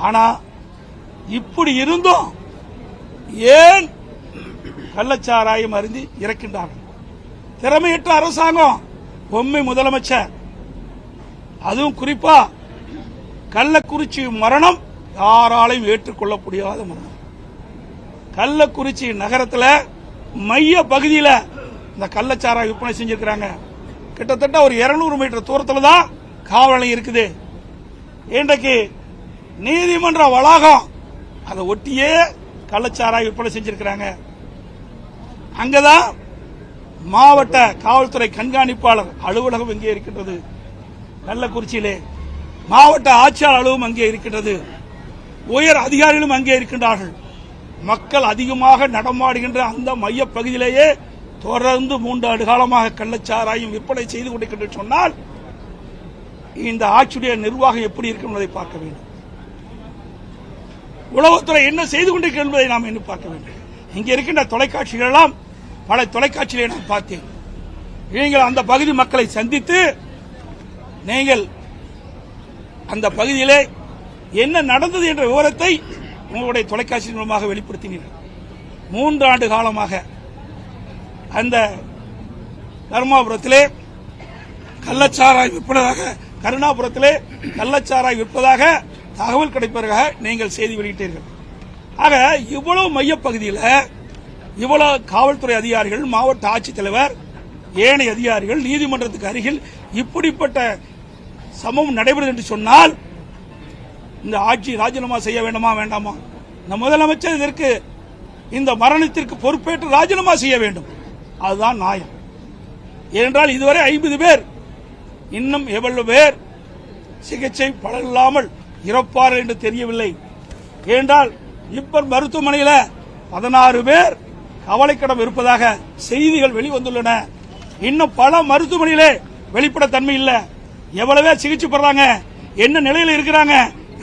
ஆனா இப்படி இருந்தும் ஏன் கள்ளச்சாராயம் அருந்தி இறக்கின்றார்கள்? திறமையற்ற அரசாங்கம், பொம்மை முதலமைச்சர், அதுவும் குறிப்பா கள்ளக்குறிச்சி மரணம் யாராலையும் ஏற்றுக்கொள்ள முடியாத மரணம். கள்ளக்குறிச்சி நகரத்தில் மைய பகுதியில் இந்த கள்ளச்சாராய விற்பனை செஞ்சிருக்கிறாங்க. கிட்டத்தட்ட ஒரு 200 மீட்டர் தூரத்தில் தான் காவல் நிலையம் இருக்குது. இன்றைக்கு நீதிமன்ற வளாகம் அதை ஒட்டியே கள்ளச்சாராய விற்பனை செஞ்சிருக்கிறாங்க. அங்கதான் மாவட்ட காவல்துறை கண்காணிப்பாளர் அலுவலகம் எங்கே இருக்கின்றது, கள்ளக்குறிச்சியிலே மாவட்ட ஆட்சியாளர் அலுவலகம் அங்கே இருக்கின்றது, உயர் அதிகாரிகளும் அங்கே இருக்கின்றார்கள். மக்கள் அதிகமாக நடமாடுகின்ற அந்த மைய பகுதியிலேயே தொடர்ந்து 3 ஆண்டு காலமாக கள்ளச்சாராயம் விற்பனை செய்து கொண்டிருக்கின்ற சொன்னால் இந்த ஆட்சியுடைய நிர்வாகம் எப்படி இருக்கும் என்பதை பார்க்க வேண்டும். உளவுத்துறை என்ன செய்து கொண்டிருக்கிறது என்பதை நாம் என்ன பார்க்க வேண்டும். இங்கே இருக்கின்ற தொலைக்காட்சிகள் எல்லாம் பல தொலைக்காட்சிகளை நான் பார்த்தேன். நீங்கள் அந்த பகுதி மக்களை சந்தித்து நீங்கள் அந்த பகுதியிலே என்ன நடந்தது என்ற விவரத்தை உங்களுடைய தொலைக்காட்சி மூலமாக வெளிப்படுத்தினீர்கள். 3 ஆண்டு காலமாக அந்த தர்மாபுரத்திலே கள்ளச்சாராய் விற்பதாக, கருணாபுரத்திலே கள்ளச்சாராய் விற்பதாக தகவல் கிடைப்பதாக நீங்கள் செய்தி வெளியிட்டீர்கள். ஆக இவ்வளவு மையப்பகுதியில் இவ்வளவு காவல்துறை அதிகாரிகள், மாவட்ட ஆட்சித்தலைவர், ஏனைய அதிகாரிகள், நீதிமன்றத்துக்கு அருகில் இப்படிப்பட்ட சம்பவம் நடைபெறும் என்று சொன்னால் இந்த ஆட்சி ராஜினாமா செய்ய வேண்டுமா வேண்டாமா? இந்த முதலமைச்சர் இதற்கு, இந்த மரணத்திற்கு பொறுப்பேற்று ராஜினாமா செய்ய வேண்டும். அதுதான் நியாயம். ஏனென்றால் இதுவரை 50 பேர், இன்னும் எவ்வளவு பேர் சிகிச்சை பலனில்லாமல் இறப்பார்கள் என்று தெரியவில்லை. ஏனென்றால் இப்ப மருத்துவமனையில் 16 பேர் கவலைக்கிடம் இருப்பதாக செய்திகள் வெளிவந்துள்ளன. இன்னும் பல மருத்துவமனையிலே வெளிப்படத்தன்மை இல்லை. எவ்வளவு பேர் சிகிச்சை பெறாங்க, என்ன நிலையில் இருக்கிறாங்க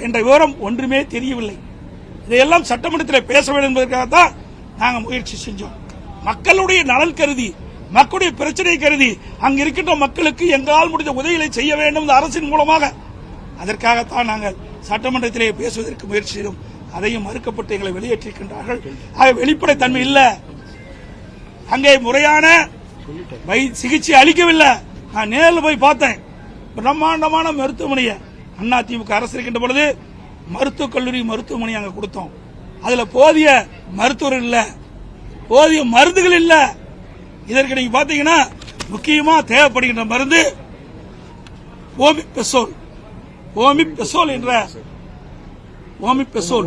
என்ற விவரம் ஒன்றுமே தெரியவில்லை. இதையெல்லாம் சட்டமன்றத்தில் பேச வேண்டும் என்பதற்காகத்தான் நாங்கள் முயற்சி செஞ்சோம். மக்களுடைய நலன் கருதி, மக்களுடைய பிரச்சனை கருதி அங்கு இருக்கின்ற மக்களுக்கு எங்களால் முடிந்த உதவிகளை செய்ய வேண்டும் இந்த அரசின் மூலமாக. அதற்காகத்தான் நாங்கள் சட்டமன்றத்திலே பேசுவதற்கு முயற்சி செய்தோம். அதையும் மறுக்கப்பட்டு எங்களை வெளியேற்றிருக்கின்றார்கள். வெளிப்படைத்தன்மை இல்லை, அங்கே முறையான சிகிச்சை அளிக்கவில்லை. நான் நேரில் போய் பார்த்தேன். பிரம்மாண்டமான மருத்துவமனையை அதிமுக அரசு இருக்கின்ற பொழுது மருத்துவக் கல்லூரி மருத்துவமனை அங்க கொடுத்தோம். அதுல போதிய மருத்துவர்கள் இல்ல, போதிய மருந்துகள் இல்ல. இதற்கு நீங்க பாத்தீங்கன்னா முக்கியமா தேவைப்படுகின்ற மருந்து ஓமிபெசோல். ஓமிபெசோல் என்ற ஓமிபெசோல்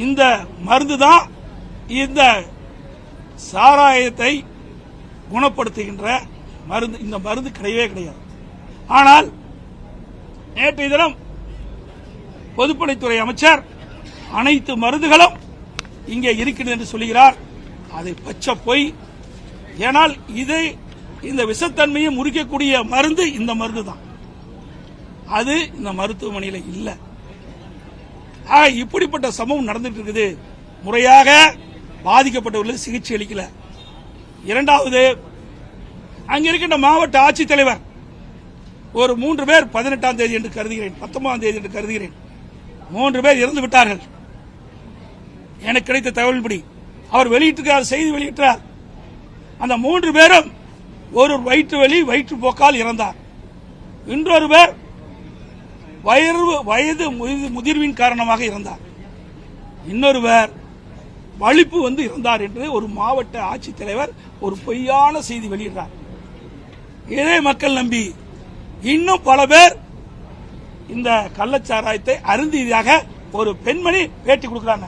இந்த மருந்து தான் இந்த சாராயத்தை குணப்படுத்துகின்ற மருந்து. இந்த மருந்து கிடையவே கிடையாது. ஆனால் நேற்றைய தினம் பொதுப்பணித்துறை அமைச்சர் அனைத்து மருந்துகளும் இங்கே இருக்கிறது என்று சொல்கிறார். அதை பச்சை பொய். ஏனால் இதை இந்த விஷத்தன்மையை முறிக்கக்கூடிய மருந்து இந்த மருந்து தான். அது இந்த மருத்துவமனையில் இல்லை. இப்படிப்பட்ட சம்பவம் நடந்துட்டு இருக்குது. முறையாக பாதிக்கப்பட்டவர்களுக்கு சிகிச்சை அளிக்கல. இரண்டாவது, அங்க இருக்கின்ற மாவட்ட ஆட்சித்தலைவர் ஒரு 3 பேர் 18ஆம் தேதி என்று கருதுகிறேன், 19ஆம் தேதி என்று கருதுகிறேன், 3 பேர் இறந்து விட்டார்கள். எனக்கு கிடைத்த தகவலின்படி அவர் வெளியிட்டிருக்கிறார், செய்தி வெளியிட்டார். அந்த 3 பேரும் ஒரு வயிற்று வலி, வயிற்றுப்போக்கால் இறந்தார். இன்னொரு பேர் வயது முதிர்வின் காரணமாக இறந்தார். இன்னொருவர் வலிப்பு வந்து இறந்தார் என்று ஒரு மாவட்ட ஆட்சித்தலைவர் ஒரு பொய்யான செய்தி வெளியிட்டார். இதே மக்கள் நம்பி இன்னும் பல பேர் இந்த கள்ளச்சாராயத்தை அருந்தியதாக ஒரு பெண்மணி பேட்டி கொடுக்கிறாங்க.